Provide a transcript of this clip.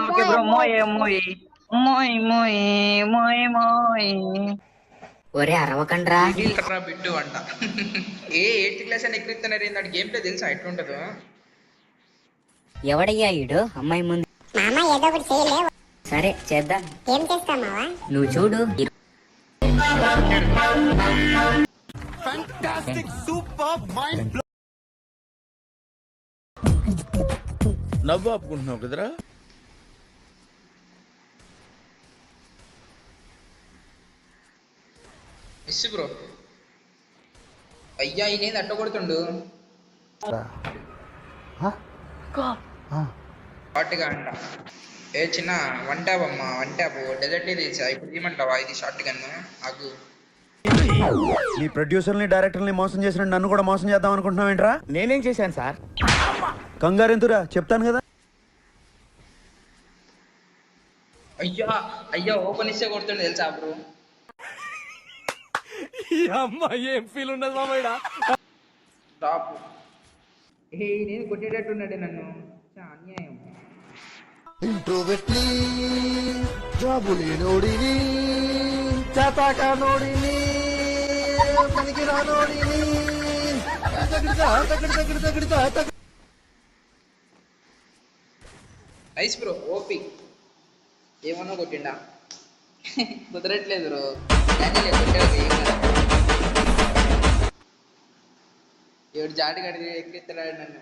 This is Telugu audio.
Okay bro. మోయ్ మోయ్ మోయ్ మోయ్ మోయ్ మోయ్. ఒరే అరవకండ్రా. బిట్టు అంట. ఎయిత్ క్లాస్ అని ఎక్కిస్తున్నారు ఏంటంటే గేమ్ ప్లే తెలుసా ఎట్లుంటుందో? ఎవడయ్యా ఈడు అమ్మాయి ముందు? మామ ఏదో ఒకటి చేయలే. సరే చేద్దాం. ఏం చేస్తామావా? నువ్వు చూడు. నవ్వు ఆపుకుంటున్నావు కదరా? Miss bro. అయ్యా ఈయనేది అట్ట కొడుతుండు. షార్ట్గా అంట. ఏ చిన్న వన్ ట్యాప్ అమ్మా, వన్ ట్యాప్ డెజర్ట్ తీసా. ఇప్పుడు తీయమంటావా ఇది షార్ట్ గన్? ఆగు. నీ ప్రొడ్యూసర్ని డైరెక్టర్ని మోసం చేసిన నన్ను కూడా మోసం చేద్దాం అనుకుంటున్నావు ఏంట్రా? నేనేం చేశాను సార్? కంగారు ఎందురా, చెప్తాను కదా. అయ్యా అయ్యా ఓపెన్ ఇస్తే కొడుతుండే తెలుసా బ్రో? ఏం ఫీల్ ఉన్నది మామయ్య? టాప్. నేను కొట్టేటట్టున్నాడే నన్ను. అన్యాయం. ఇంట్రోవర్ట్ని జాబు లేనోడిని చాతాక నోడిని పనికి రానోడిని నైస్ బ్రో. ఓపి ఏమన్నా కొట్టిండా? కుదరట్లేదు బ్రో. ఏడు జాటి కడిగి ఎక్కిస్తున్నాడు నన్ను.